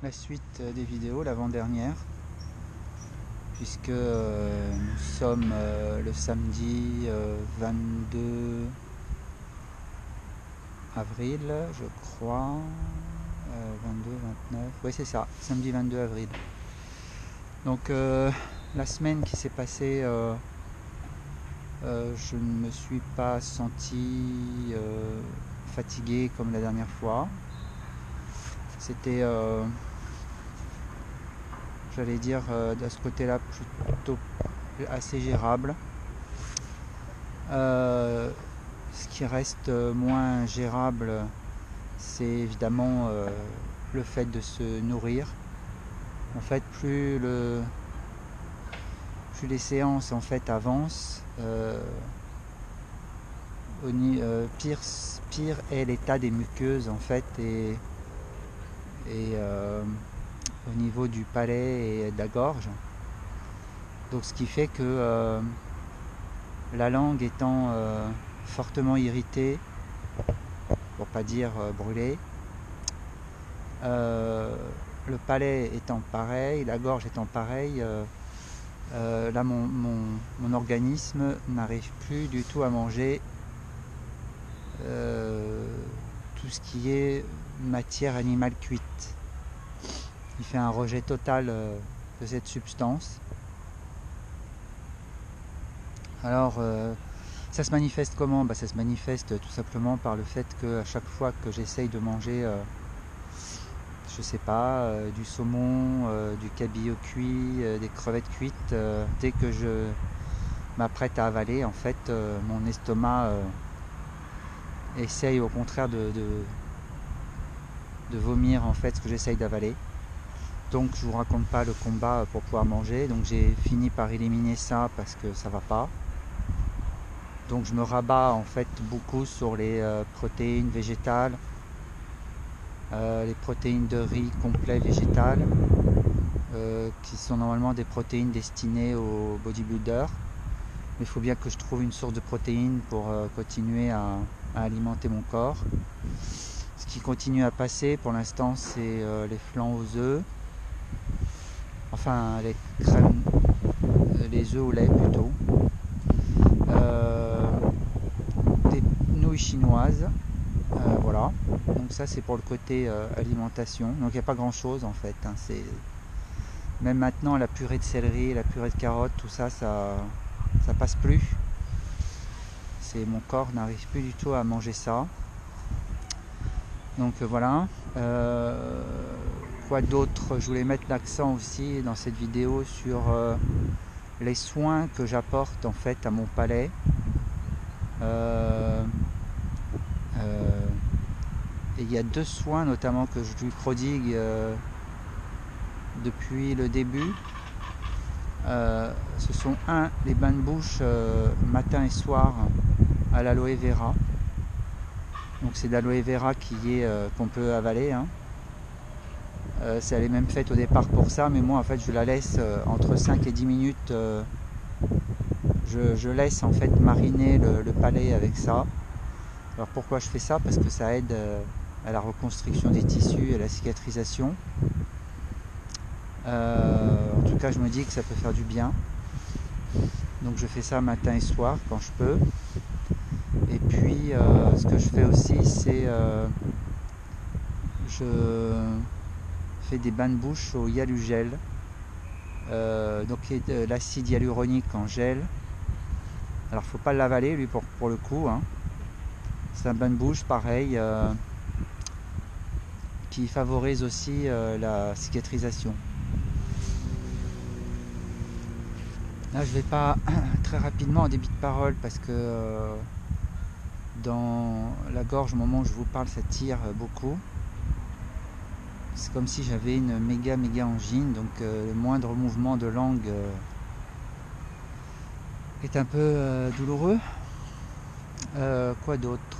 la suite des vidéos, l'avant-dernière, puisque nous sommes le samedi 22 avril, je crois, 22, 29, oui c'est ça, samedi 22 avril. Donc la semaine qui s'est passée, je ne me suis pas senti fatigué comme la dernière fois. C'était, j'allais dire, de ce côté-là plutôt assez gérable. Ce qui reste moins gérable, c'est évidemment le fait de se nourrir. En fait, plus les séances en fait avancent, pire est l'état des muqueuses en fait, et au niveau du palais et de la gorge. Donc ce qui fait que la langue étant fortement irritée, pour pas dire brûlée, le palais étant pareil, la gorge étant pareille, là mon organisme n'arrive plus du tout à manger tout ce qui est matière animale cuite. Il fait un rejet total de cette substance. Alors ça se manifeste comment? Ça se manifeste tout simplement par le fait que à chaque fois que j'essaye de manger je sais pas, du saumon, du cabillaud cuit, des crevettes cuites, dès que je m'apprête à avaler, en fait, mon estomac essaye au contraire de vomir en fait ce que j'essaye d'avaler. Donc je vous raconte pas le combat pour pouvoir manger, donc j'ai fini par éliminer ça parce que ça va pas. Donc je me rabats en fait beaucoup sur les protéines végétales, les protéines de riz complet végétal, qui sont normalement des protéines destinées aux bodybuilders. Mais il faut bien que je trouve une source de protéines pour continuer à alimenter mon corps. Ce qui continue à passer pour l'instant, c'est les flancs aux œufs, enfin les crèmes, les œufs au lait plutôt, des nouilles chinoises, voilà. Donc ça c'est pour le côté alimentation. Donc il n'y a pas grand chose en fait, hein. Même maintenant la purée de céleri, la purée de carottes, tout ça, ça passe plus. Mon corps n'arrive plus du tout à manger ça. Donc voilà. Quoi d'autre? Je voulais mettre l'accent aussi dans cette vidéo sur les soins que j'apporte en fait à mon palais. Et il y a deux soins notamment que je lui prodigue depuis le début. Ce sont les bains de bouche matin et soir à l'aloe vera. Donc c'est de l'aloe vera qu'on peut avaler, hein. Elle est même faite au départ pour ça, mais moi en fait je la laisse entre 5 et 10 minutes, je laisse en fait mariner le palais avec ça. Alors pourquoi je fais ça? Parce que ça aide à la reconstruction des tissus et à la cicatrisation. En tout cas je me dis que ça peut faire du bien. Donc je fais ça matin et soir quand je peux. Et puis ce que je fais aussi, c'est je fais des bains de bouche au hyalugel, donc l'acide hyaluronique en gel. Alors faut pas l'avaler lui pour le coup, hein. C'est un bain de bouche pareil qui favorise aussi la cicatrisation. Là je vais pas très rapidement en débit de parole parce que dans la gorge au moment où je vous parle ça tire beaucoup. C'est comme si j'avais une méga angine, donc le moindre mouvement de langue est un peu douloureux. Quoi d'autre?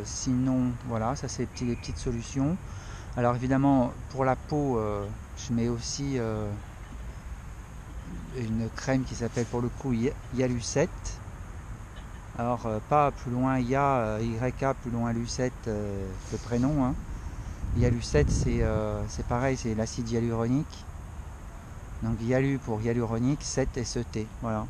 Sinon, voilà, ça c'est les petites solutions. Alors évidemment, pour la peau, je mets aussi une crème qui s'appelle pour le coup Yalu 7. Alors pas plus loin IA, YA, plus loin LU7, le prénom. Hein. Yalu7 c'est pareil, c'est l'acide hyaluronique. Donc Yalu pour hyaluronique, 7 SET. Voilà.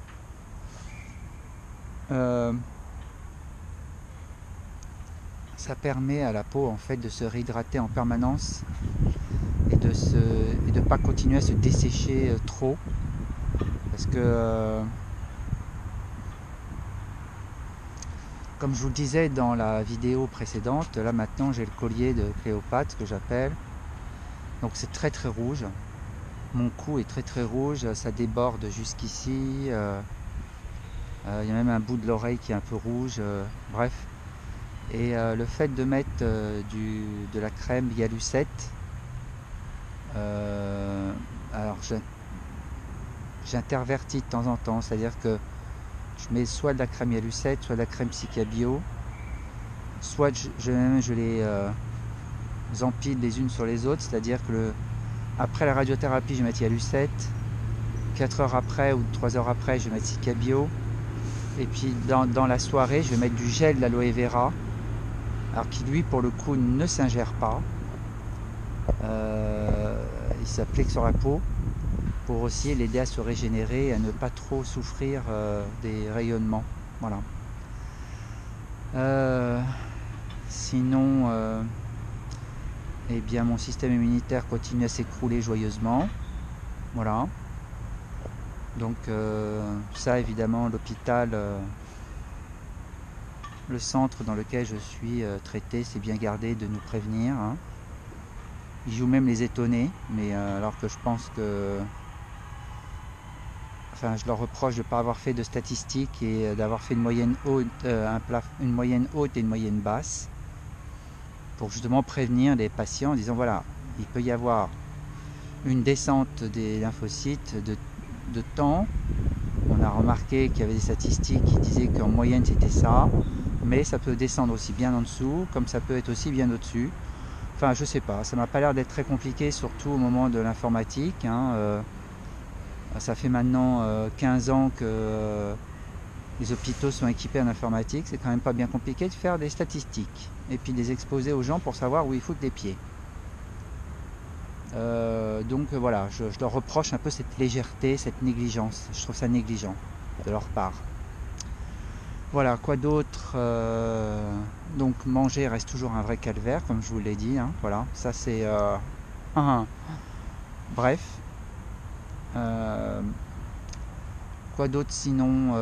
Ça permet à la peau en fait de se réhydrater en permanence et de pas continuer à se dessécher trop, parce que comme je vous le disais dans la vidéo précédente, là maintenant j'ai le collier de Cléopâtre que j'appelle, donc c'est très très rouge, mon cou est très très rouge, ça déborde jusqu'ici, il y a même un bout de l'oreille qui est un peu rouge, bref. Et le fait de mettre de la crème Yalu7, alors j'intervertis de temps en temps, c'est-à-dire que je mets soit de la crème Yalu7, soit de la crème Psycha-Bio, soit je les empile les unes sur les autres, c'est-à-dire que après la radiothérapie je vais mettre Yalu7, 4 heures après ou 3 heures après je vais mettre Psycha-Bio, et puis dans la soirée je vais mettre du gel d'aloe vera, alors qui lui pour le coup ne s'ingère pas, il s'applique sur la peau pour aussi l'aider à se régénérer et à ne pas trop souffrir des rayonnements. Voilà. Sinon, eh bien mon système immunitaire continue à s'écrouler joyeusement. Voilà. Donc ça évidemment l'hôpital, le centre dans lequel je suis traité, c'est bien gardé de nous prévenir. Hein. Ils jouent même les étonnés, mais alors que je pense que... Enfin, je leur reproche de ne pas avoir fait de statistiques et d'avoir fait une moyenne haute, une moyenne haute et une moyenne basse, pour justement prévenir les patients en disant voilà, il peut y avoir une descente des lymphocytes de temps. On a remarqué qu'il y avait des statistiques qui disaient qu'en moyenne c'était ça, mais ça peut descendre aussi bien en dessous, comme ça peut être aussi bien au-dessus. Enfin, je sais pas, ça m'a pas l'air d'être très compliqué, surtout au moment de l'informatique. Hein, ça fait maintenant 15 ans que les hôpitaux sont équipés en informatique. C'est quand même pas bien compliqué de faire des statistiques et puis de les exposer aux gens pour savoir où il foutent les pieds. Donc voilà, je leur reproche un peu cette légèreté, cette négligence. Je trouve ça négligent de leur part. Voilà, quoi d'autre, donc manger reste toujours un vrai calvaire, comme je vous l'ai dit. Hein, voilà, ça c'est... bref. Quoi d'autre sinon,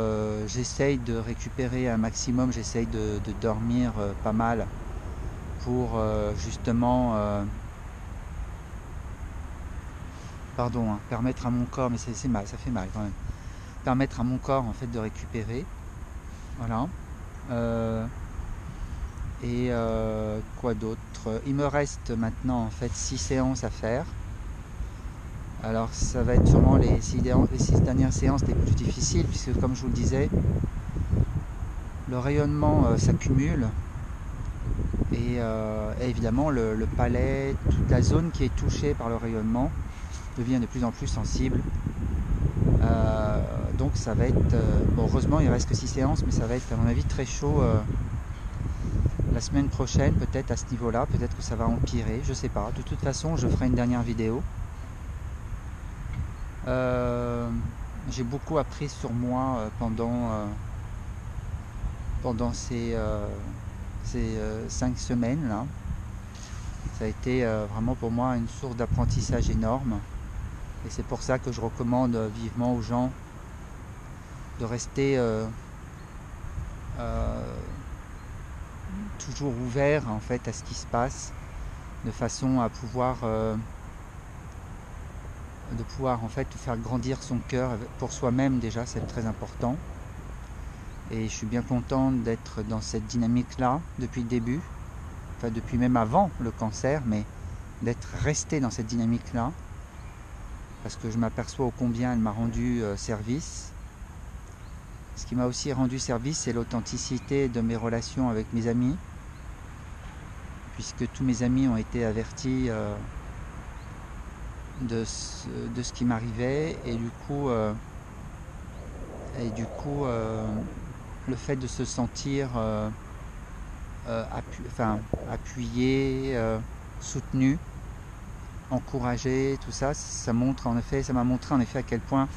j'essaye de récupérer un maximum, j'essaye de dormir pas mal pour justement pardon, hein, permettre à mon corps, mais c'est mal, ça fait mal quand même, permettre à mon corps en fait de récupérer. Voilà. Et quoi d'autre, il me reste maintenant en fait 6 séances à faire. Alors ça va être sûrement les 6 dernières séances les plus difficiles, puisque comme je vous le disais, le rayonnement s'accumule et évidemment le palais, toute la zone qui est touchée par le rayonnement devient de plus en plus sensible. Donc ça va être, bon, heureusement il ne reste que 6 séances, mais ça va être à mon avis très chaud la semaine prochaine, peut-être à ce niveau-là, peut-être que ça va empirer, je sais pas. De toute façon, je ferai une dernière vidéo. J'ai beaucoup appris sur moi pendant ces 5 semaines là. Ça a été vraiment pour moi une source d'apprentissage énorme, et c'est pour ça que je recommande vivement aux gens de rester toujours ouvert en fait à ce qui se passe, de façon à pouvoir en fait faire grandir son cœur pour soi-même. Déjà c'est très important, et je suis bien content d'être dans cette dynamique là depuis le début, enfin depuis même avant le cancer, mais d'être resté dans cette dynamique là parce que je m'aperçois ô combien elle m'a rendu service. Ce qui m'a aussi rendu service, c'est l'authenticité de mes relations avec mes amis, puisque tous mes amis ont été avertis de ce qui m'arrivait, et du coup le fait de se sentir appuyé, soutenu, encouragé, tout ça, ça m'a montré en effet à quel point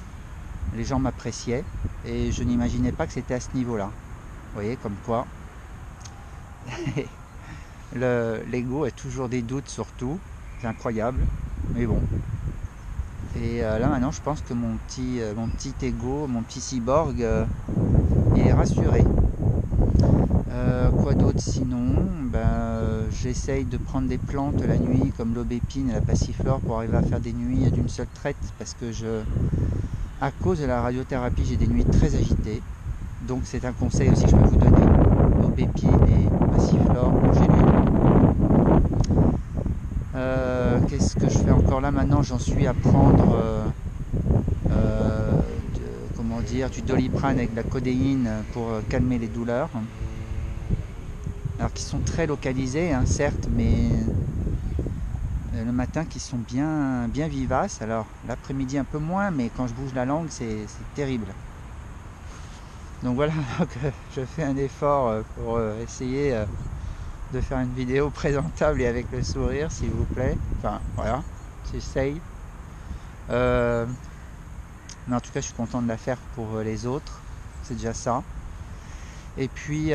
les gens m'appréciaient et je n'imaginais pas que c'était à ce niveau-là. Vous voyez, comme quoi l'ego a toujours des doutes sur tout, c'est incroyable, mais bon. Et là maintenant je pense que mon petit ego, mon petit cyborg, il est rassuré. Quoi d'autre sinon? J'essaye de prendre des plantes la nuit comme l'aubépine et la passiflore pour arriver à faire des nuits d'une seule traite parce que à cause de la radiothérapie j'ai des nuits très agitées. Donc c'est un conseil aussi que je peux vous donner. Aubépine et passiflore en gélule. Qu'est-ce que je fais encore là maintenant? J'en suis à prendre comment dire, du Doliprane avec de la codéine pour calmer les douleurs. Alors qui sont très localisés, hein, certes, mais le matin qui sont bien vivaces. Alors l'après-midi un peu moins, mais quand je bouge la langue, c'est terrible. Donc voilà, je fais un effort pour essayer de faire une vidéo présentable et avec le sourire, s'il vous plaît. Enfin voilà, j'essaye. Mais en tout cas, je suis content de la faire pour les autres. C'est déjà ça. Et puis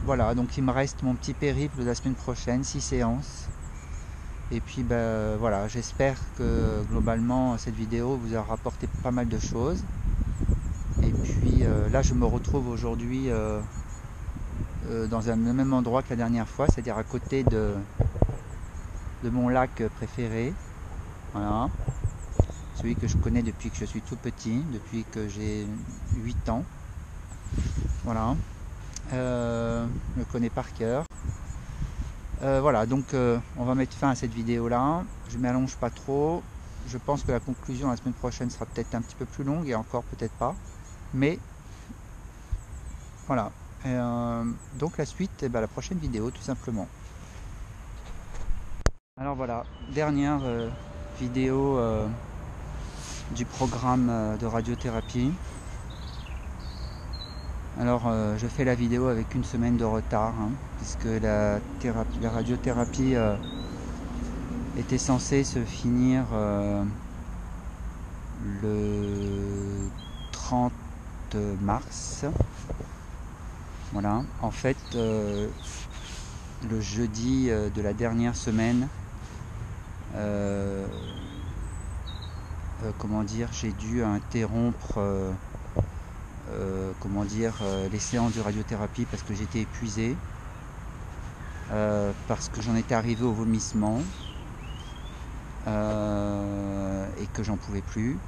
voilà, donc il me reste mon petit périple de la semaine prochaine, 6 séances. Et puis voilà, j'espère que globalement cette vidéo vous a rapporté pas mal de choses. Et puis là je me retrouve aujourd'hui dans le même endroit que la dernière fois, c'est-à-dire à côté de mon lac préféré. Voilà. Celui que je connais depuis que je suis tout petit, depuis que j'ai 8 ans. Voilà. Je le connais par cœur. Voilà, donc on va mettre fin à cette vidéo là. Je ne m'allonge pas trop. Je pense que la conclusion la semaine prochaine sera peut-être un petit peu plus longue et encore peut-être pas. Mais voilà. Donc la suite, la prochaine vidéo tout simplement. Alors voilà, dernière vidéo du programme de radiothérapie. Alors je fais la vidéo avec une semaine de retard, hein, puisque la radiothérapie était censée se finir le 30 mars. Voilà, en fait le jeudi de la dernière semaine, comment dire, j'ai dû interrompre les séances de radiothérapie parce que j'étais épuisé, parce que j'en étais arrivé au vomissement et que j'en pouvais plus,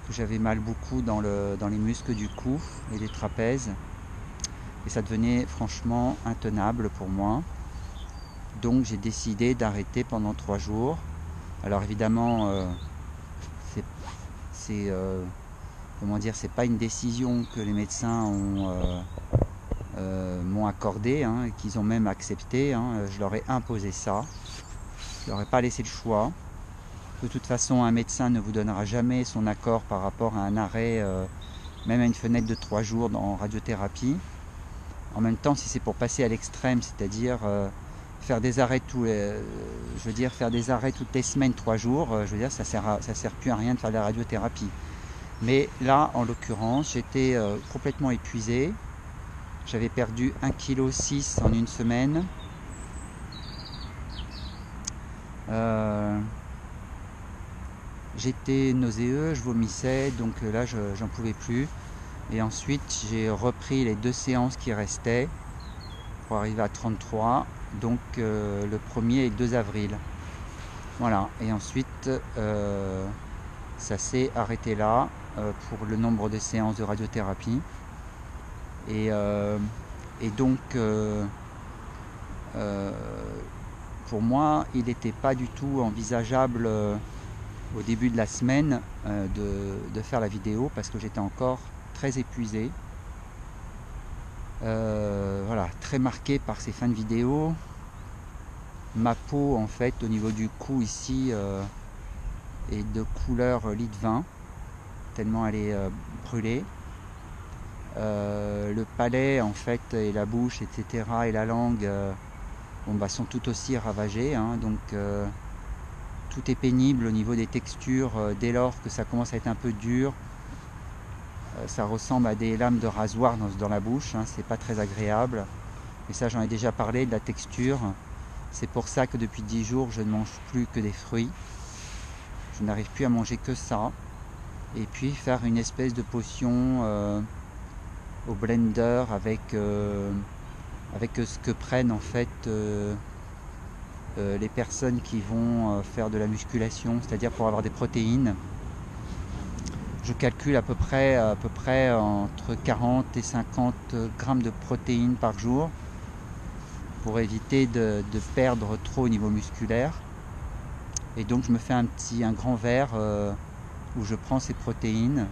que j'avais mal beaucoup dans les muscles du cou et des trapèzes et ça devenait franchement intenable pour moi. Donc j'ai décidé d'arrêter pendant 3 jours. Alors évidemment comment dire, c'est pas une décision que les médecins m'ont accordée, hein, et qu'ils ont même accepté, hein. Je leur ai imposé ça, je leur ai pas laissé le choix. De toute façon, un médecin ne vous donnera jamais son accord par rapport à un arrêt, même à une fenêtre de 3 jours en radiothérapie. En même temps, si c'est pour passer à l'extrême, c'est-à-dire faire des arrêts faire des arrêts toutes les semaines, 3 jours, je veux dire, ça sert plus à rien de faire de la radiothérapie. Mais là, en l'occurrence, j'étais complètement épuisé. J'avais perdu 1,6 kg en une semaine. J'étais nauséeux, je vomissais, donc là, j'en pouvais plus. Et ensuite, j'ai repris les 2 séances qui restaient pour arriver à 33. Donc le 1er et le 2 avril. Voilà. Et ensuite, ça s'est arrêté là pour le nombre de séances de radiothérapie. Et donc, pour moi, il n'était pas du tout envisageable au début de la semaine de faire la vidéo parce que j'étais encore très épuisé. Voilà, très marqué par ces fins de vidéo. Ma peau, en fait, au niveau du cou ici, est de couleur lit de vin, tellement elle est brûlée. Le palais en fait et la bouche, etc. et la langue sont tout aussi ravagés, hein, donc tout est pénible au niveau des textures dès lors que ça commence à être un peu dur. Ça ressemble à des lames de rasoir dans la bouche, hein, c'est pas très agréable. Et ça, j'en ai déjà parlé de la texture. C'est pour ça que depuis 10 jours, je ne mange plus que des fruits. Je n'arrive plus à manger que ça. Et puis faire une espèce de potion au blender avec ce que prennent en fait les personnes qui vont faire de la musculation, c'est-à-dire pour avoir des protéines. Je calcule à peu près entre 40 et 50 grammes de protéines par jour pour éviter de perdre trop au niveau musculaire. Et donc je me fais un grand verre où je prends ces protéines.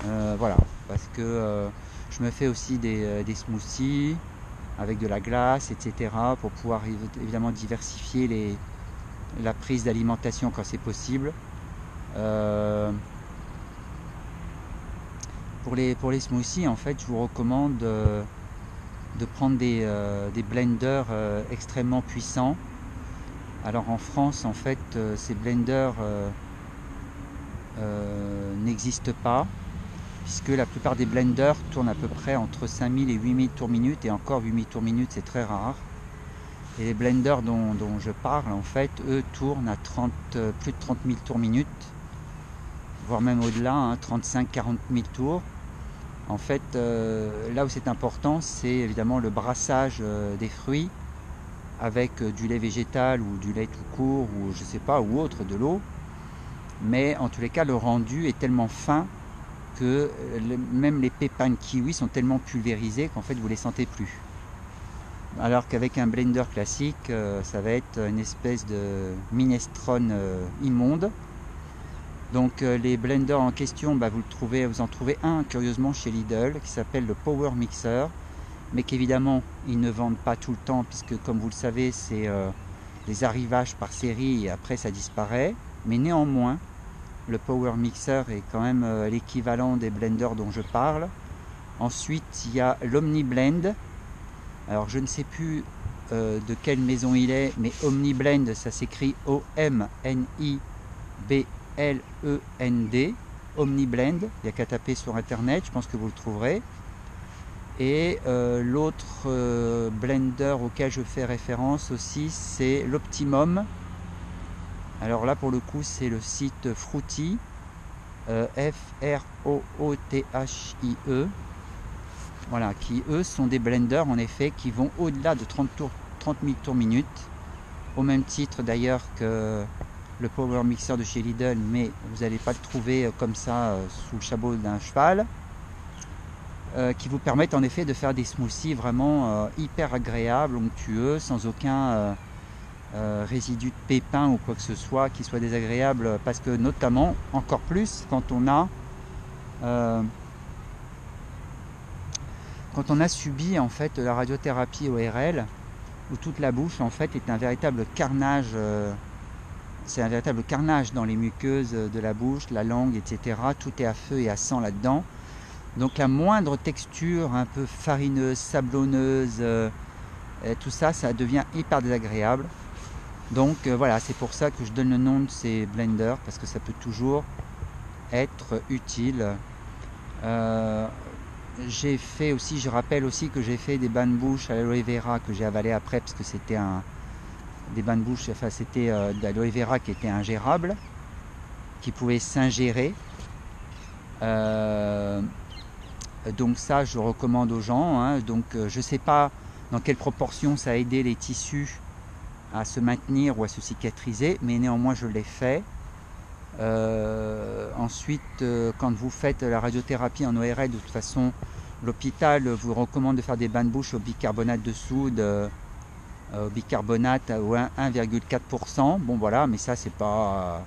Voilà, parce que je me fais aussi des smoothies avec de la glace, etc. pour pouvoir évidemment diversifier la prise d'alimentation quand c'est possible. Pour les smoothies, en fait, je vous recommande de prendre des blenders extrêmement puissants. Alors en France, en fait, ces blenders n'existent pas, puisque la plupart des blenders tournent à peu près entre 5000 et 8000 tours minute, et encore 8000 tours minute, c'est très rare. Et les blenders dont je parle, en fait, eux tournent à plus de 30 000 tours minute, voire même au-delà, hein, 35-40 000 tours. En fait, là où c'est important, c'est évidemment le brassage des fruits avec du lait végétal ou du lait tout court ou je sais pas, ou autre, de l'eau. Mais en tous les cas, le rendu est tellement fin que même les pépins de kiwi sont tellement pulvérisés qu'en fait vous les sentez plus. Alors qu'avec un blender classique, ça va être une espèce de minestrone immonde. Donc les blenders en question, vous en trouvez un curieusement chez Lidl qui s'appelle le Power Mixer, mais qu'évidemment ils ne vendent pas tout le temps puisque comme vous le savez c'est des arrivages par série et après ça disparaît. Mais néanmoins le Power Mixer est quand même l'équivalent des blenders dont je parle. Ensuite il y a l'OmniBlend. Alors je ne sais plus de quelle maison il est, mais OmniBlend ça s'écrit OmniBlend, OmniBlend, il n'y a qu'à taper sur internet, je pense que vous le trouverez. Et l'autre blender auquel je fais référence aussi, c'est l'Optimum. Alors là pour le coup c'est le site Fruity, F-R-O-O-T-H-I-E, voilà, qui eux sont des blenders en effet qui vont au-delà de 30 000 tours minute, au même titre d'ailleurs que le Power Mixer de chez Lidl, mais vous n'allez pas le trouver comme ça sous le sabot d'un cheval, qui vous permettent en effet de faire des smoothies vraiment hyper agréables, onctueux, sans aucun résidu de pépins ou quoi que ce soit qui soit désagréable, parce que notamment, encore plus, quand on a subi en fait la radiothérapie ORL, où toute la bouche en fait est un véritable carnage. C'est un véritable carnage dans les muqueuses de la bouche, la langue, etc. Tout est à feu et à sang là-dedans. Donc la moindre texture un peu farineuse, sablonneuse, tout ça, ça devient hyper désagréable. Donc voilà, c'est pour ça que je donne le nom de ces blenders, parce que ça peut toujours être utile. J'ai fait aussi, je rappelle aussi que j'ai fait des bains de bouche à l'aloe vera que j'ai avalé après, parce que c'était des bains de bouche, enfin c'était de l'aloe vera qui était ingérable, qui pouvait s'ingérer. Donc ça je recommande aux gens, hein. Donc je sais pas dans quelle proportion ça a aidé les tissus à se maintenir ou à se cicatriser, mais néanmoins je l'ai fait. Ensuite quand vous faites la radiothérapie en ORL, de toute façon l'hôpital vous recommande de faire des bains de bouche au bicarbonate de soude, au bicarbonate ou 1,4%. Bon voilà, mais ça c'est pas,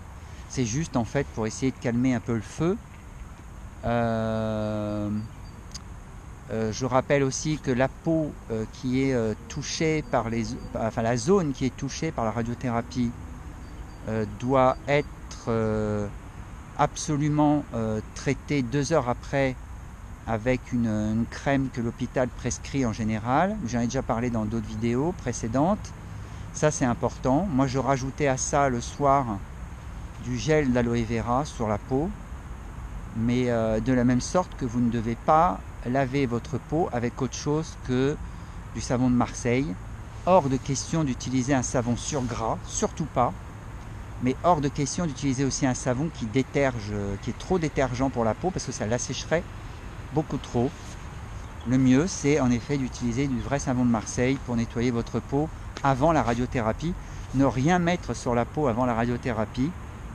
c'est juste en fait pour essayer de calmer un peu le feu. Je rappelle aussi que la peau qui est touchée par la zone qui est touchée par la radiothérapie doit être absolument traitée 2 heures après avec une crème que l'hôpital prescrit en général. J'en ai déjà parlé dans d'autres vidéos précédentes. Ça, c'est important. Moi, je rajoutais à ça le soir du gel d'aloe vera sur la peau, mais de la même sorte que vous ne devez pas laver votre peau avec autre chose que du savon de Marseille. Hors de question d'utiliser un savon sur gras, surtout pas, mais hors de question d'utiliser aussi un savon qui déterge, qui est trop détergent pour la peau, parce que ça l'assècherait beaucoup trop. Le mieux, c'est en effet d'utiliser du vrai savon de Marseille pour nettoyer votre peau avant la radiothérapie. Ne rien mettre sur la peau avant la radiothérapie,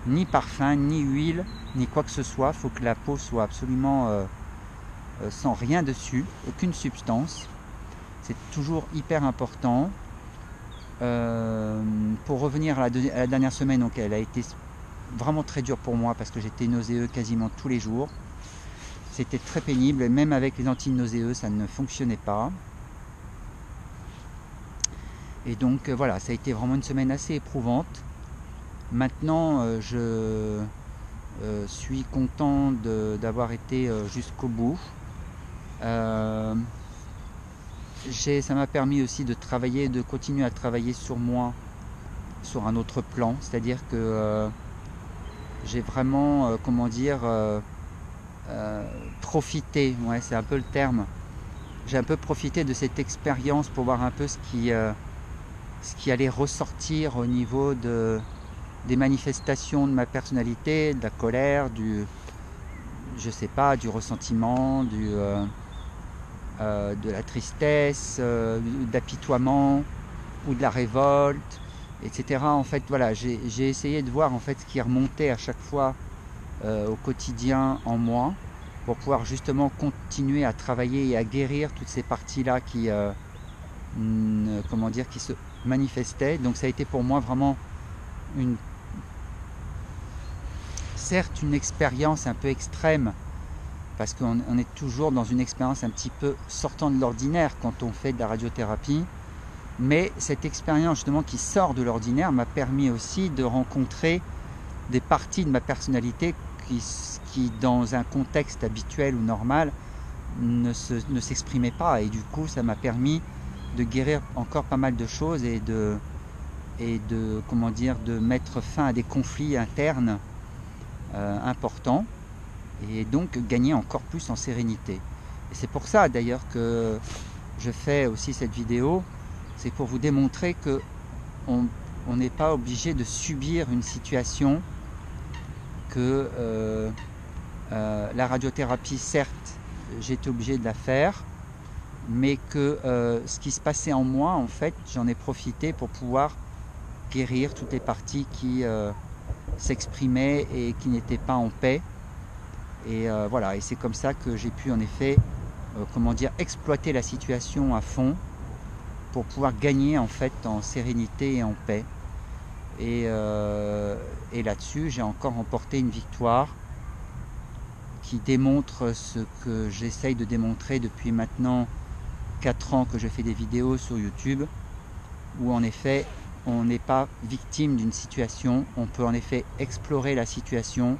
ni parfum, ni huile, ni quoi que ce soit. Il faut que la peau soit absolument sans rien dessus, aucune substance. C'est toujours hyper important. Pour revenir à la dernière semaine, donc elle a été vraiment très dure pour moi parce que j'étais nauséeux quasiment tous les jours. C'était très pénible, et même avec les anti-nauséeux, ça ne fonctionnait pas. Et donc voilà, ça a été vraiment une semaine assez éprouvante. Maintenant, je suis content d'avoir été jusqu'au bout. Ça m'a permis aussi de travailler, de continuer à travailler sur moi, sur un autre plan. C'est-à-dire que j'ai vraiment, comment dire, profité, ouais, c'est un peu le terme. J'ai un peu profité de cette expérience pour voir un peu ce qui allait ressortir au niveau des manifestations de ma personnalité, de la colère, je sais pas, du ressentiment, de la tristesse, d'apitoiement ou de la révolte, etc. En fait, voilà, j'ai essayé de voir en fait ce qui remontait à chaque fois au quotidien en moi, pour pouvoir justement continuer à travailler et à guérir toutes ces parties-là qui se manifestaient. Donc ça a été pour moi vraiment certes une expérience un peu extrême, parce qu'on est toujours dans une expérience un petit peu sortant de l'ordinaire quand on fait de la radiothérapie, mais cette expérience justement qui sort de l'ordinaire m'a permis aussi de rencontrer des parties de ma personnalité qui dans un contexte habituel ou normal ne s'exprimaient pas, et du coup ça m'a permis de guérir encore pas mal de choses et de mettre fin à des conflits internes importants, et donc gagner encore plus en sérénité. Et c'est pour ça d'ailleurs que je fais aussi cette vidéo, c'est pour vous démontrer que on n'est pas obligé de subir une situation, que la radiothérapie, certes, j'étais obligé de la faire, mais que ce qui se passait en moi, en fait, j'en ai profité pour pouvoir guérir toutes les parties qui s'exprimaient et qui n'étaient pas en paix. Et voilà, et c'est comme ça que j'ai pu en effet, exploiter la situation à fond pour pouvoir gagner en fait en sérénité et en paix. Et là-dessus, j'ai encore remporté une victoire qui démontre ce que j'essaye de démontrer depuis maintenant 4 ans que je fais des vidéos sur YouTube, où en effet, on n'est pas victime d'une situation, on peut en effet explorer la situation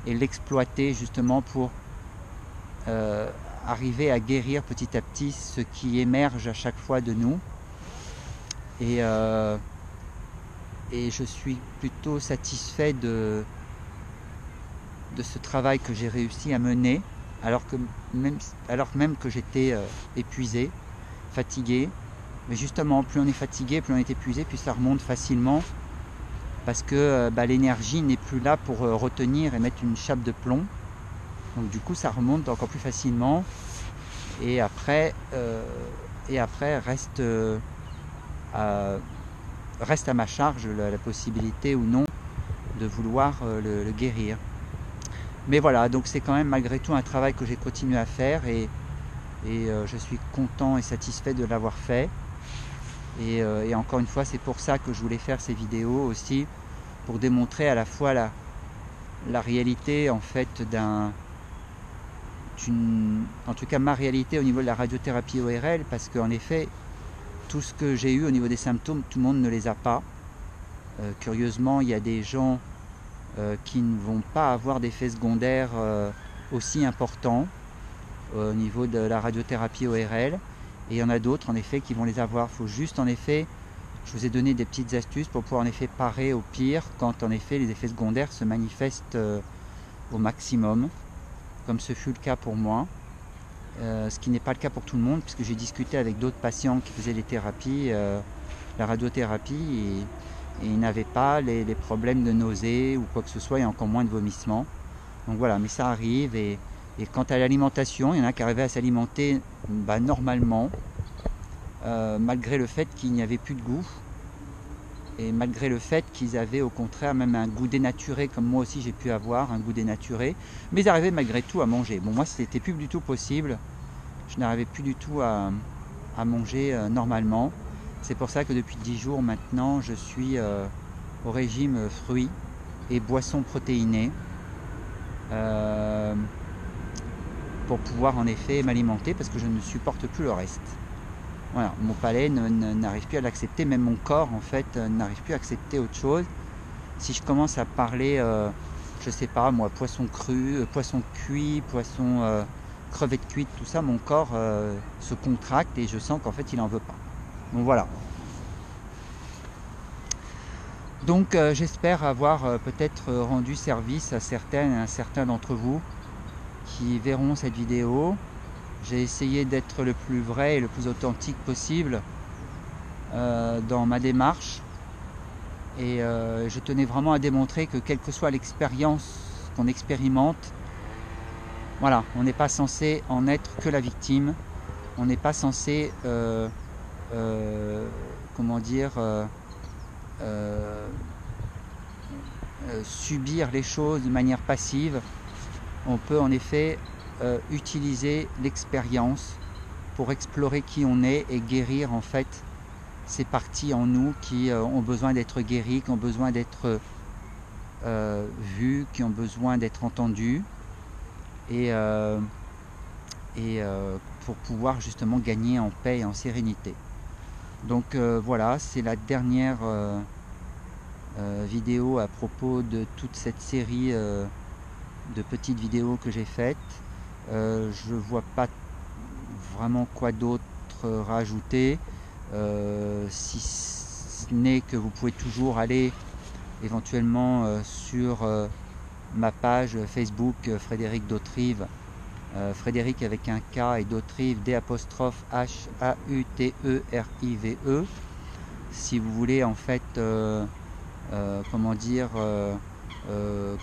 et l'exploiter justement pour arriver à guérir petit à petit ce qui émerge à chaque fois de nous. Et je suis plutôt satisfait de ce travail que j'ai réussi à mener, alors même que j'étais épuisé, fatigué. Mais justement, plus on est fatigué, plus on est épuisé, plus ça remonte facilement, parce que l'énergie n'est plus là pour retenir et mettre une chape de plomb. Donc du coup, ça remonte encore plus facilement, et après reste à ma charge la possibilité ou non de vouloir le guérir. Mais voilà, donc c'est quand même malgré tout un travail que j'ai continué à faire, et je suis content et satisfait de l'avoir fait. Et encore une fois, c'est pour ça que je voulais faire ces vidéos aussi, pour démontrer à la fois la réalité en fait en tout cas ma réalité au niveau de la radiothérapie ORL, parce qu'en effet, tout ce que j'ai eu au niveau des symptômes, tout le monde ne les a pas. Curieusement, il y a des gens qui ne vont pas avoir d'effets secondaires aussi importants. au niveau de la radiothérapie ORL. Et il y en a d'autres en effet qui vont les avoir. Il faut juste en effet, je vous ai donné des petites astuces pour pouvoir en effet parer au pire quand en effet les effets secondaires se manifestent au maximum, comme ce fut le cas pour moi. Ce qui n'est pas le cas pour tout le monde, puisque j'ai discuté avec d'autres patients qui faisaient les thérapies, la radiothérapie, et ils n'avaient pas les problèmes de nausées ou quoi que ce soit, et encore moins de vomissements. Donc voilà, mais ça arrive. Et quant à l'alimentation, il y en a qui arrivaient à s'alimenter normalement, malgré le fait qu'il n'y avait plus de goût, et malgré le fait qu'ils avaient au contraire même un goût dénaturé, comme moi aussi j'ai pu avoir un goût dénaturé, mais ils arrivaient malgré tout à manger. Bon, moi c'était plus du tout possible, je n'arrivais plus du tout à manger normalement. C'est pour ça que depuis 10 jours maintenant je suis au régime fruits et boissons protéinées, pour pouvoir en effet m'alimenter, parce que je ne supporte plus le reste. Voilà, mon palais n'arrive plus à l'accepter, même mon corps en fait n'arrive plus à accepter autre chose. Si je commence à parler, je sais pas moi, poisson cru, poisson cuit, poisson crevette cuite, tout ça, mon corps se contracte et je sens qu'en fait il en veut pas. Donc voilà. Donc j'espère avoir peut-être rendu service à certains d'entre vous qui verront cette vidéo. J'ai essayé d'être le plus vrai et le plus authentique possible dans ma démarche. Et je tenais vraiment à démontrer que quelle que soit l'expérience qu'on expérimente, voilà, on n'est pas censé en être que la victime. On n'est pas censé, comment dire, subir les choses de manière passive. On peut en effet utiliser l'expérience pour explorer qui on est et guérir en fait ces parties en nous qui ont besoin d'être guéries, qui ont besoin d'être vues, qui ont besoin d'être entendues, et pour pouvoir justement gagner en paix et en sérénité. Donc voilà, c'est la dernière vidéo à propos de toute cette série de petites vidéos que j'ai faites. Je vois pas vraiment quoi d'autre rajouter, si ce n'est que vous pouvez toujours aller éventuellement sur ma page Facebook Frédéric Dautrive, Frédéric avec un K et Dautrive D'(H-A-U-T-E-R-I-V-E), si vous voulez en fait comment dire,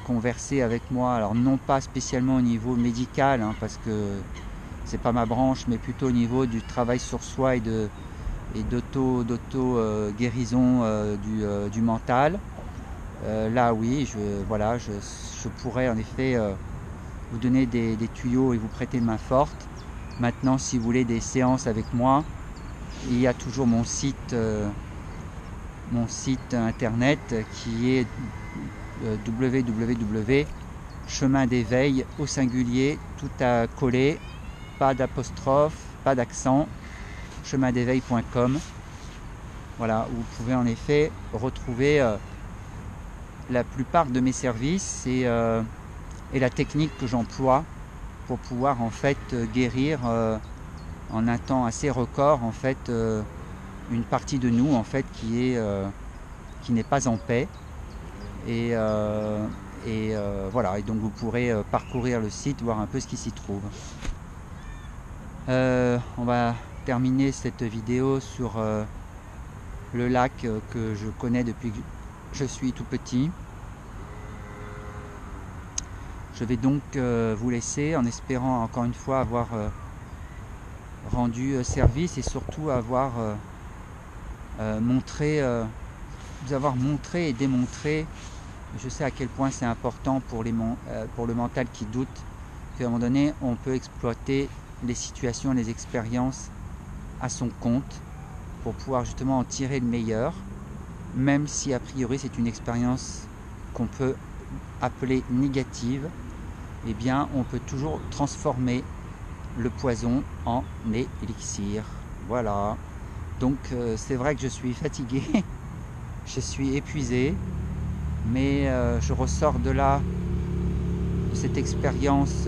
converser avec moi, alors non pas spécialement au niveau médical, hein, parce que c'est pas ma branche, mais plutôt au niveau du travail sur soi et d'auto guérison du mental. Là oui, je pourrais en effet vous donner des tuyaux et vous prêter une main forte. Maintenant, si vous voulez des séances avec moi, il y a toujours mon site internet qui est www.chemin d'éveil au singulier, tout à coller, pas d'apostrophe, pas d'accent, chemindéveil.com. Voilà, où vous pouvez en effet retrouver la plupart de mes services et la technique que j'emploie pour pouvoir en fait guérir en un temps assez record en fait une partie de nous en fait qui n'est pas en paix. Et voilà, et donc vous pourrez parcourir le site, voir un peu ce qui s'y trouve. On va terminer cette vidéo sur le lac que je connais depuis que je suis tout petit. Je vais donc vous laisser en espérant encore une fois avoir rendu service et surtout avoir vous avoir montré et démontré. Je sais à quel point c'est important pour le mental qui doute, qu'à un moment donné on peut exploiter les situations, les expériences à son compte pour pouvoir justement en tirer le meilleur, même si a priori c'est une expérience qu'on peut appeler négative. Eh bien on peut toujours transformer le poison en élixir. Voilà, donc c'est vrai que je suis fatigué, je suis épuisé, mais je ressors de là, de cette expérience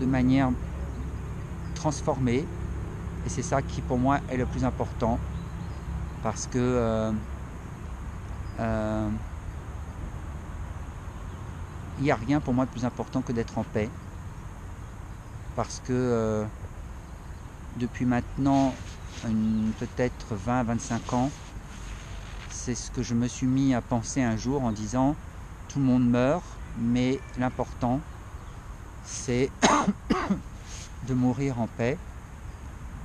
de manière transformée. Et c'est ça qui pour moi est le plus important, parce que il n'y a rien pour moi de plus important que d'être en paix, parce que depuis maintenant peut-être 20-25 ans, c'est ce que je me suis mis à penser un jour en disant tout le monde meurt, mais l'important c'est de mourir en paix.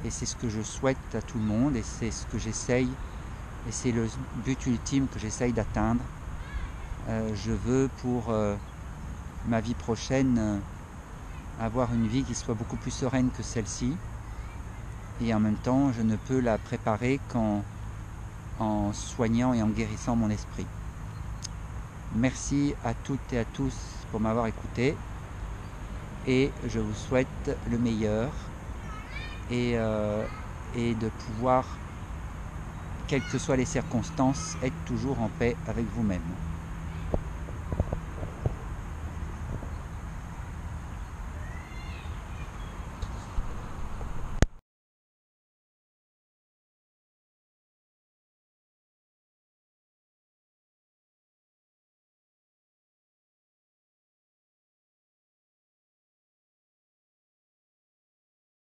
Et c'est ce que je souhaite à tout le monde, et c'est ce que j'essaye, et c'est le but ultime que j'essaye d'atteindre. Je veux pour ma vie prochaine avoir une vie qui soit beaucoup plus sereine que celle-ci, et en même temps je ne peux la préparer qu'en soignant et en guérissant mon esprit. Merci à toutes et à tous pour m'avoir écouté, et je vous souhaite le meilleur, et de pouvoir, quelles que soient les circonstances, être toujours en paix avec vous-même.